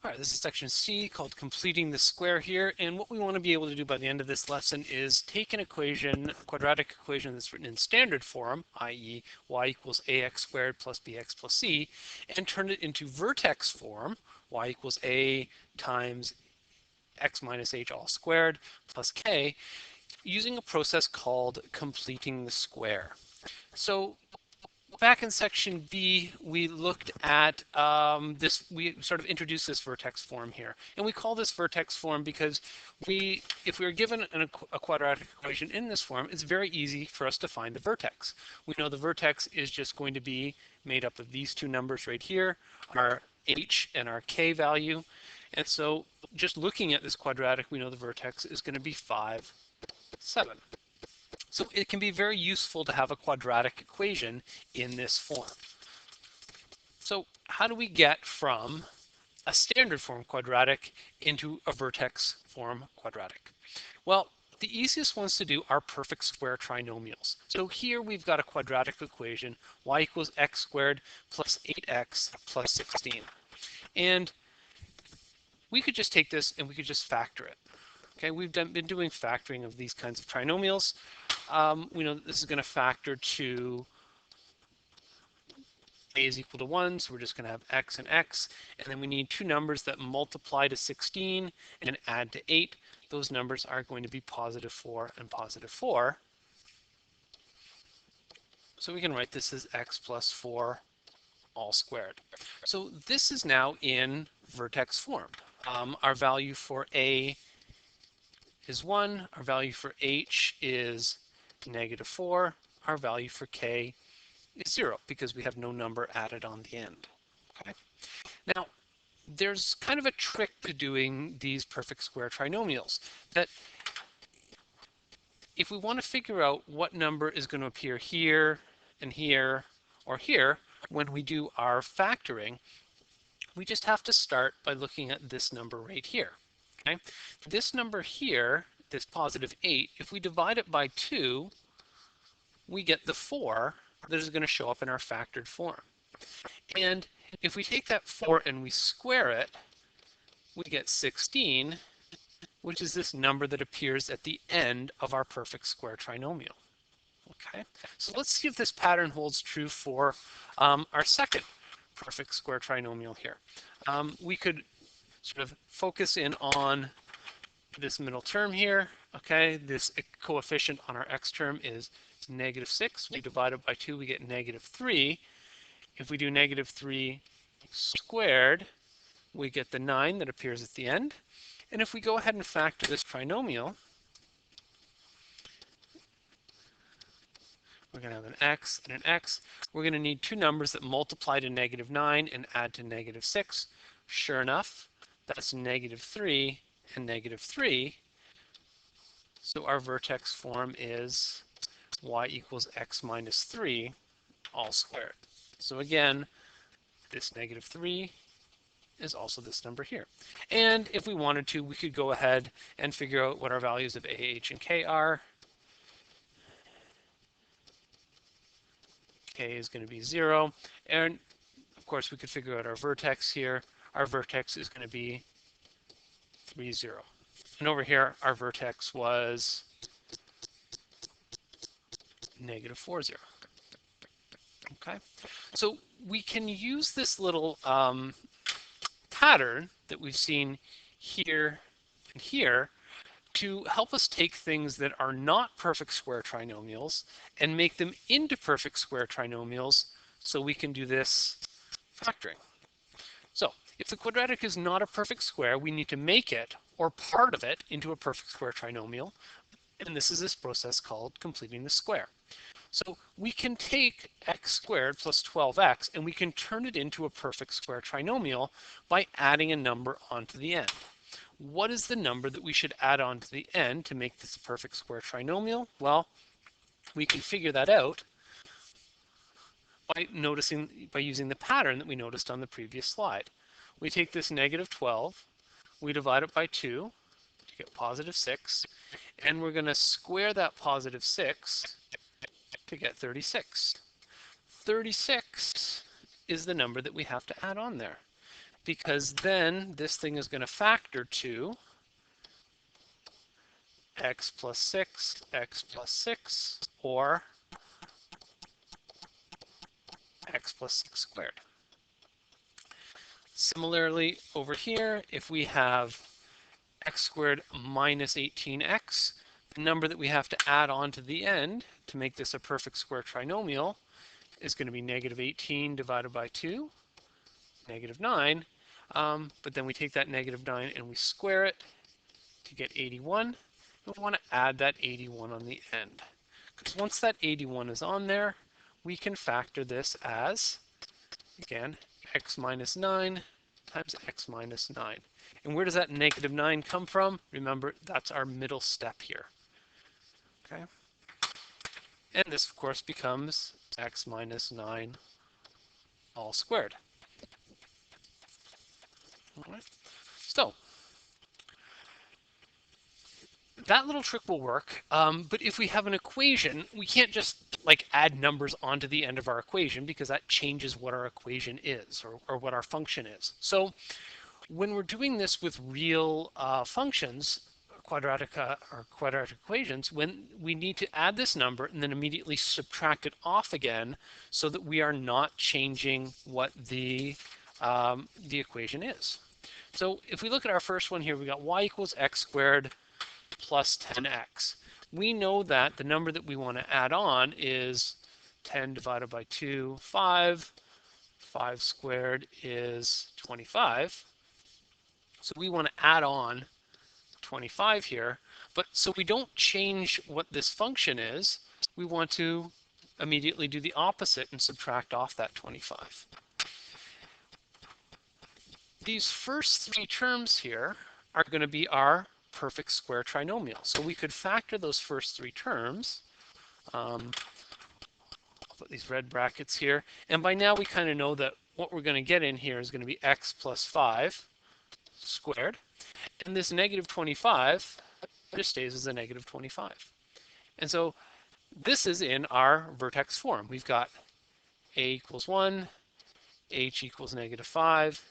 All right, this is section C called completing the square here. And what we want to be able to do by the end of this lesson is take an equation, a quadratic equation that's written in standard form, i.e. y equals ax squared plus bx plus c, and turn it into vertex form, y equals a times x minus h all squared plus k, using a process called completing the square. So back in section B, we looked at we sort of introduced this vertex form here. And we call this vertex form because if we were given a quadratic equation in this form, it's very easy for us to find the vertex. We know the vertex is just going to be made up of these two numbers right here, our h and our k value. And so just looking at this quadratic, we know the vertex is going to be 5, 7. So it can be very useful to have a quadratic equation in this form. So how do we get from a standard form quadratic into a vertex form quadratic? Well, the easiest ones to do are perfect square trinomials. So here we've got a quadratic equation, y equals x squared plus 8x plus 16. And we could just take this and we could just factor it. Okay, we've been doing factoring of these kinds of trinomials. We know that this is going to factor to a is equal to 1, so we're just going to have x and x. And then we need two numbers that multiply to 16 and add to 8. Those numbers are going to be positive 4 and positive 4. So we can write this as x plus 4 all squared. So this is now in vertex form. Our value for a is 1. Our value for h is negative 4. Our value for k is 0 because we have no number added on the end. Okay. Now, there's kind of a trick to doing these perfect square trinomials, that if we want to figure out what number is going to appear here and here or here when we do our factoring, we just have to start by looking at this number right here. Okay? This number here, this positive 8, if we divide it by 2, we get the 4 that is going to show up in our factored form. And if we take that 4 and we square it, we get 16, which is this number that appears at the end of our perfect square trinomial. Okay, so let's see if this pattern holds true for our second perfect square trinomial here. We could sort of focus in on this middle term here. Okay, this coefficient on our x term is negative 6. We divide it by 2, we get negative 3. If we do negative 3 squared, we get the 9 that appears at the end. And if we go ahead and factor this trinomial, we're going to have an x and an x. We're going to need two numbers that multiply to negative 9 and add to negative 6. Sure enough, that's negative 3 and negative 3. So our vertex form is y equals x minus 3 all squared. So again, this negative 3 is also this number here. And if we wanted to, we could go ahead and figure out what our values of a, h, and k are. K is going to be 0. And of course, we could figure out our vertex here. Our vertex is going to be 3, 0. And over here, our vertex was negative 4, 0. Okay, so we can use this little pattern that we've seen here and here to help us take things that are not perfect square trinomials and make them into perfect square trinomials so we can do this factoring. So if the quadratic is not a perfect square, we need to make it or part of it into a perfect square trinomial. And this is this process called completing the square. So we can take x squared plus 12x and we can turn it into a perfect square trinomial by adding a number onto the end. What is the number that we should add on to the end to make this a perfect square trinomial? Well, we can figure that out by using the pattern that we noticed on the previous slide. We take this negative 12, we divide it by 2 to get positive 6, and we're going to square that positive 6 to get 36. 36 is the number that we have to add on there. because then this thing is going to factor to x plus 6, or x plus 6 squared. Similarly, over here, if we have x squared minus 18x, the number that we have to add on to the end to make this a perfect square trinomial is going to be negative 18 divided by 2, negative 9. But then we take that negative 9 and we square it to get 81. And we want to add that 81 on the end. Because once that 81 is on there, we can factor this as, again, x minus 9 times x minus 9. And where does that negative 9 come from? Remember, that's our middle step here. Okay. And this, of course, becomes x minus 9 all squared. All right. So that little trick will work, but if we have an equation, we can't just like add numbers onto the end of our equation because that changes what our equation is or what our function is. So when we're doing this with real functions, quadratic equations, when we need to add this number and then immediately subtract it off again so that we are not changing what the equation is. So if we look at our first one here, we got y equals x squared plus 10x. We know that the number that we want to add on is 10 divided by 2, 5. 5 squared is 25. So we want to add on 25 here. But so we don't change what this function is. We want to immediately do the opposite and subtract off that 25. These first three terms here are going to be our perfect square trinomial. So we could factor those first three terms. I'll put these red brackets here. And by now we kind of know that what we're going to get in here is going to be x plus 5 squared. And this negative 25 just stays as a negative 25. And so this is in our vertex form. We've got a equals 1, h equals negative 5,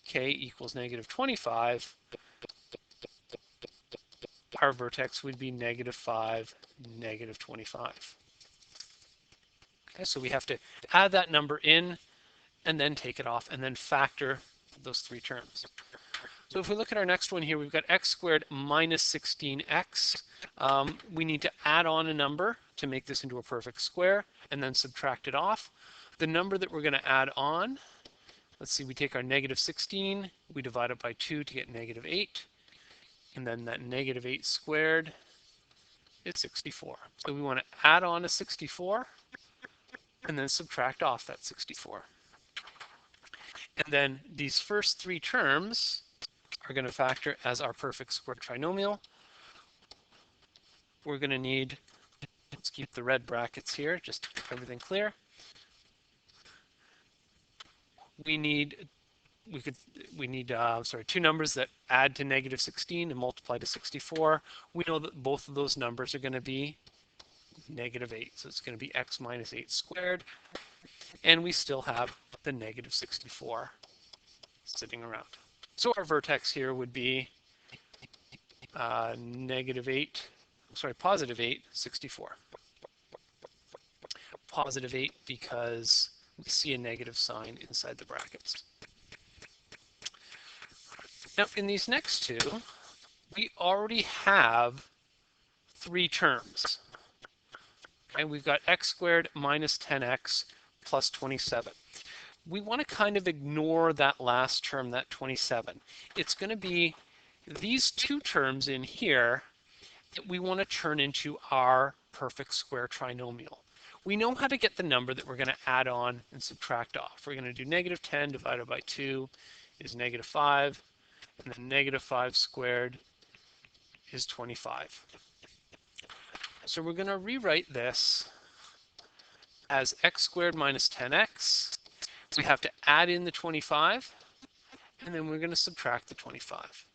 k equals negative 25. Our vertex would be negative 5, negative 25. Okay, so we have to add that number in and then take it off and then factor those three terms. So if we look at our next one here, we've got x squared minus 16x. We need to add on a number to make this into a perfect square and then subtract it off. The number that we're going to add on, let's see, we take our negative 16, we divide it by 2 to get negative 8. And then that negative 8 squared is 64. So we want to add on a 64 and then subtract off that 64. And then these first three terms are going to factor as our perfect square trinomial. We're going to need, let's keep the red brackets here just to keep everything clear. We need two numbers that add to negative 16 and multiply to 64. We know that both of those numbers are going to be negative 8. So it's going to be x minus 8 squared. And we still have the negative 64 sitting around. So our vertex here would be positive 8, 64. Positive 8 because we see a negative sign inside the brackets. Now, in these next two, we already have three terms. And we've got x squared minus 10x plus 27. We want to kind of ignore that last term, that 27. It's going to be these two terms in here that we want to turn into our perfect square trinomial. We know how to get the number that we're going to add on and subtract off. We're going to do negative 10 divided by 2 is negative 5. And then negative 5 squared is 25. So we're going to rewrite this as x squared minus 10x. We have to add in the 25, and then we're going to subtract the 25.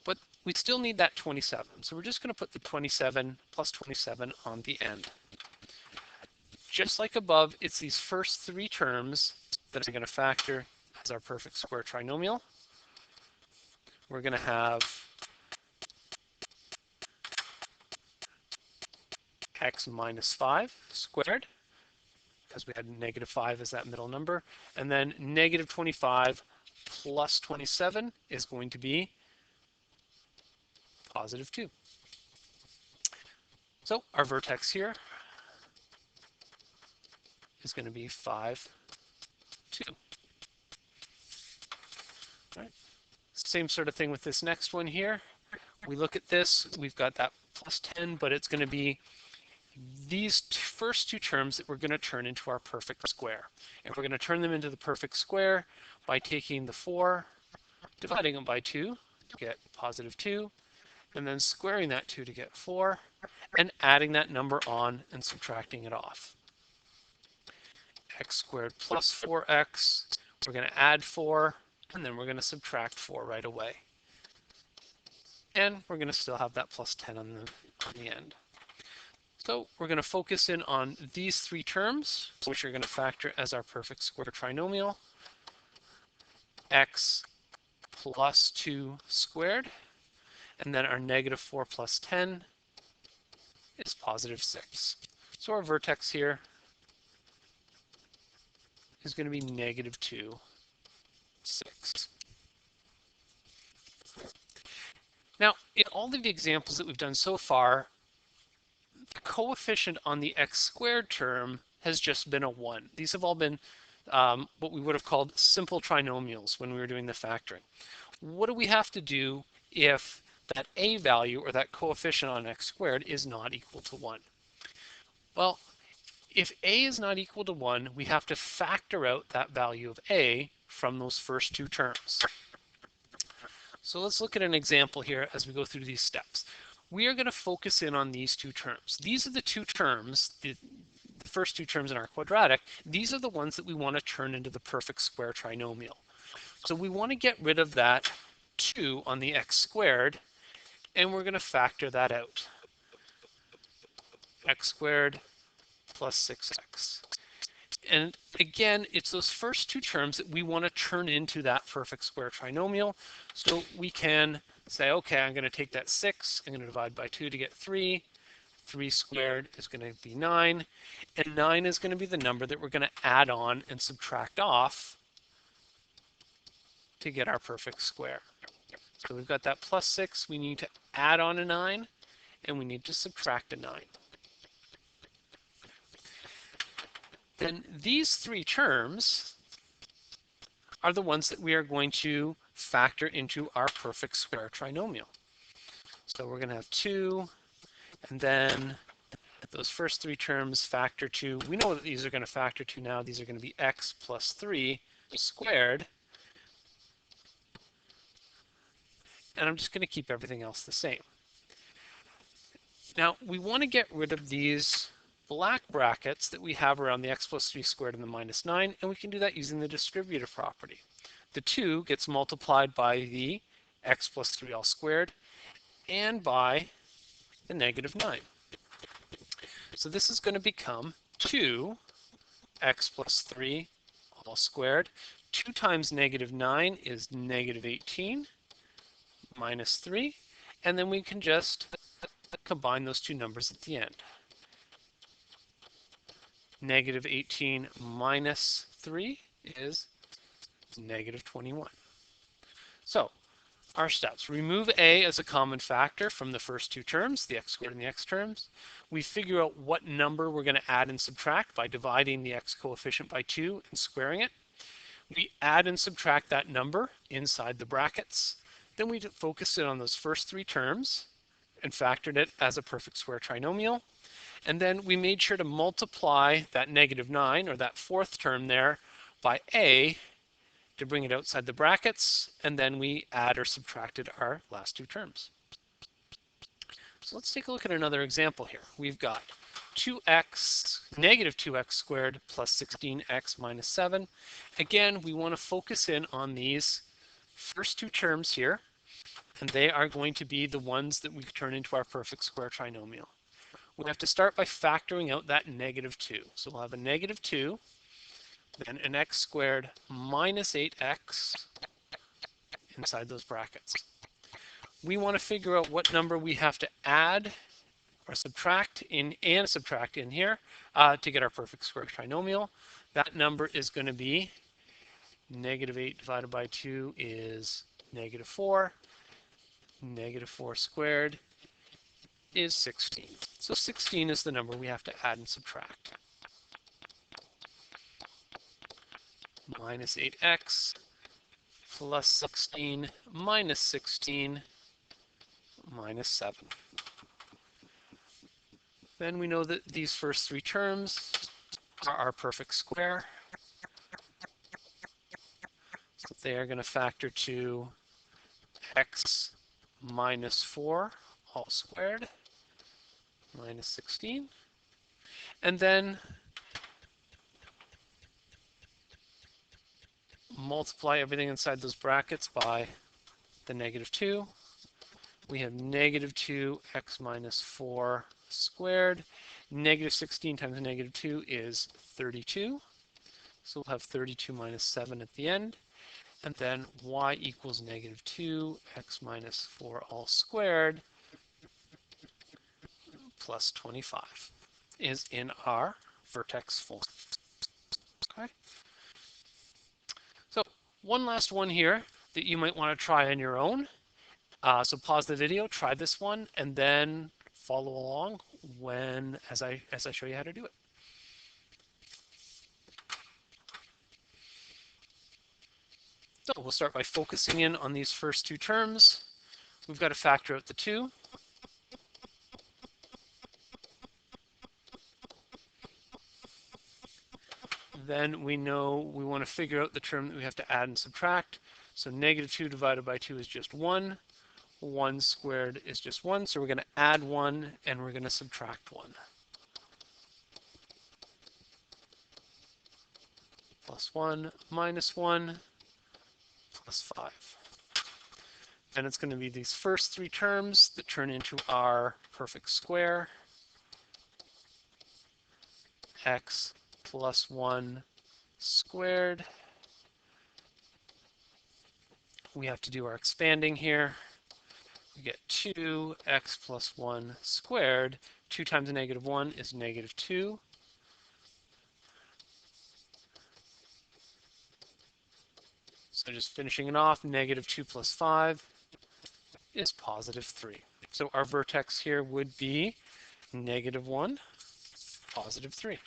But we still need that 27, so we're just going to put the 27 plus 27 on the end. Just like above, it's these first three terms that I'm going to factor as our perfect square trinomial. We're going to have x minus 5 squared, because we had negative 5 as that middle number. And then negative 25 plus 27 is going to be positive 2. So our vertex here is going to be 5, 2. All right. Same sort of thing with this next one here. We look at this, we've got that plus 10, but it's going to be these first two terms that we're going to turn into our perfect square. And we're going to turn them into the perfect square by taking the 4, dividing them by 2 to get positive 2, and then squaring that 2 to get 4, and adding that number on and subtracting it off. X squared plus 4x, we're going to add 4, and then we're going to subtract 4 right away. And we're going to still have that plus 10 on the end. So we're going to focus in on these three terms, which are going to factor as our perfect square trinomial. X plus 2 squared, and then our negative 4 plus 10 is positive 6. So our vertex here is going to be negative 2, 6. Now, in all of the examples that we've done so far, the coefficient on the x squared term has just been a 1. These have all been what we would have called simple trinomials when we were doing the factoring. What do we have to do if that a value, or that coefficient on x squared, is not equal to 1? Well, if a is not equal to 1, we have to factor out that value of a from those first two terms. So let's look at an example here as we go through these steps. We are going to focus in on these two terms. These are the two terms, the first two terms in our quadratic. These are the ones that we want to turn into the perfect square trinomial. So we want to get rid of that 2 on the x squared, and we're going to factor that out. X squared plus 6x. And again, it's those first two terms that we want to turn into that perfect square trinomial. So we can say, okay, I'm going to take that 6, I'm going to divide by 2 to get 3. 3 squared is going to be 9. And 9 is going to be the number that we're going to add on and subtract off to get our perfect square. So we've got that plus 6. We need to add on a 9, and we need to subtract a 9. Then these three terms are the ones that we are going to factor into our perfect square trinomial. So we're going to have 2, and then those first three terms factor to, we know that these are going to factor to now, these are going to be x plus 3 squared. And I'm just going to keep everything else the same. Now, we want to get rid of these black brackets that we have around the x plus 3 squared and the minus 9, and we can do that using the distributive property. The 2 gets multiplied by the x plus 3 all squared and by the negative 9. So this is going to become 2x plus 3 all squared. 2 times negative 9 is negative 18 minus 3, and then we can just combine those two numbers at the end. Negative 18 minus 3 is negative 21. So our steps: remove a as a common factor from the first two terms, the x squared and the x terms. We figure out what number we're going to add and subtract by dividing the x coefficient by 2 and squaring it. We add and subtract that number inside the brackets. Then we focused in on those first three terms and factored it as a perfect square trinomial. And then we made sure to multiply that negative 9, or that fourth term there, by a to bring it outside the brackets, and then we add or subtracted our last two terms. So let's take a look at another example here. We've got negative 2x squared plus 16x minus 7. Again, we want to focus in on these first two terms here, and they are going to be the ones that we turn into our perfect square trinomial. We have to start by factoring out that negative 2. So we'll have a negative 2 then an x squared minus 8x inside those brackets. We want to figure out what number we have to add or subtract in and subtract in here to get our perfect square trinomial. That number is going to be negative 8 divided by 2 is negative 4. Negative 4 squared is 16. So 16 is the number we have to add and subtract. Minus 8x plus 16 minus 16 minus 7. Then we know that these first three terms are our perfect square. So they are going to factor to x minus 4 all squared minus 16. And then multiply everything inside those brackets by the negative 2. We have negative 2x minus 4 squared. Negative 16 times negative 2 is 32. So we'll have 32 minus 7 at the end. And then y equals negative 2x minus 4 all squared plus 25 is in our vertex form. Okay. So one last one here that you might want to try on your own. So pause the video, try this one, and then follow along as I show you how to do it. So we'll start by focusing in on these first two terms. We've got to factor out the 2. Then we know we want to figure out the term that we have to add and subtract. So negative 2 divided by 2 is just 1. 1 squared is just 1. So we're going to add 1 and we're going to subtract 1. Plus 1 minus 1 plus 5. And it's going to be these first three terms that turn into our perfect square. X plus 1 squared. We have to do our expanding here. We get 2x plus 1 squared. 2 times negative 1 is negative 2. So just finishing it off, negative 2 plus 5 is positive 3. So our vertex here would be negative 1, positive 3.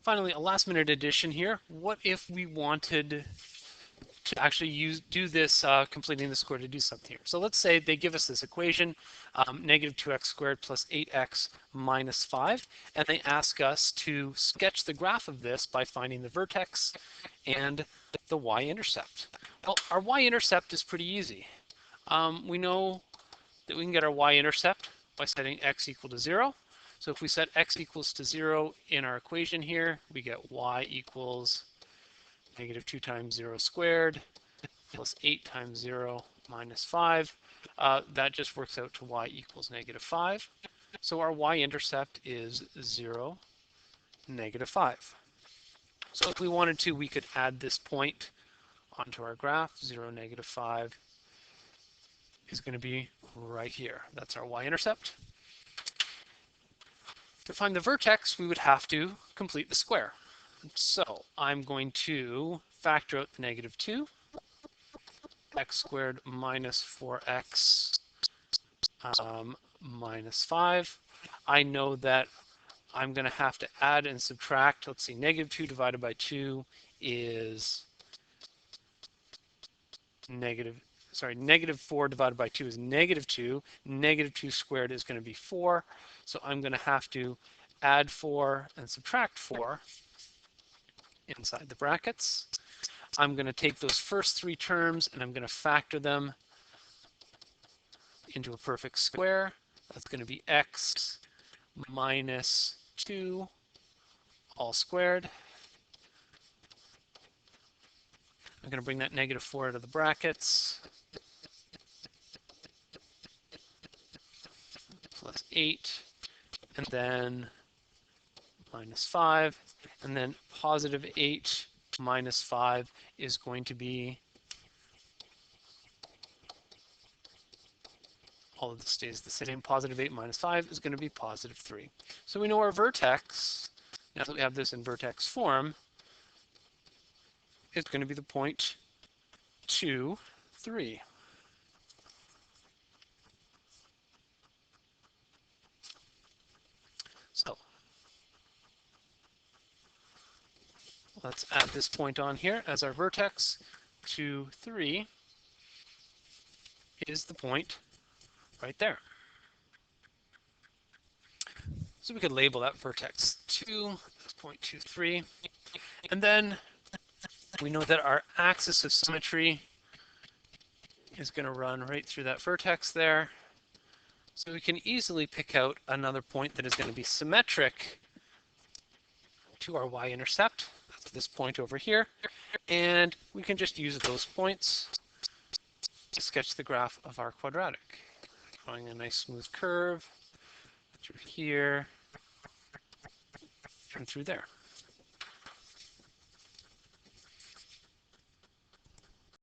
Finally, a last minute addition here. What if we wanted to actually do this, completing the square to do something here? So let's say they give us this equation, negative 2x squared plus 8x minus 5, and they ask us to sketch the graph of this by finding the vertex and the y-intercept. Well, our y-intercept is pretty easy. We know that we can get our y-intercept by setting x equal to 0. So if we set x equals to 0 in our equation here, we get y equals negative 2 times 0 squared plus 8 times 0 minus 5. That just works out to y equals negative 5. So our y-intercept is 0, negative 5. So if we wanted to, we could add this point onto our graph. 0, negative 5 is going to be right here. That's our y-intercept. To find the vertex, we would have to complete the square. So I'm going to factor out the negative 2. X squared minus 4x minus 5. I know that I'm going to have to add and subtract. Let's see, negative 2 divided by 2 is negative 4 divided by 2 is negative 2. Negative 2 squared is going to be 4. So I'm going to have to add 4 and subtract 4 inside the brackets. I'm going to take those first three terms and I'm going to factor them into a perfect square. That's going to be x minus 2 all squared. I'm going to bring that negative 4 out of the brackets. Plus 8. And then minus 5. And then positive 8 minus 5 is going to be, all of this stays the same, positive 8 minus 5 is going to be positive 3. So we know our vertex, now that we have this in vertex form, is going to be the point 2, 3. So let's add this point on here as our vertex. 2, 3 is the point right there. So we could label that vertex 2 as point 2, 3. And then we know that our axis of symmetry is going to run right through that vertex there. So we can easily pick out another point that is going to be symmetric to our y-intercept. That's this point over here. And we can just use those points to sketch the graph of our quadratic. Drawing a nice smooth curve through here and through there.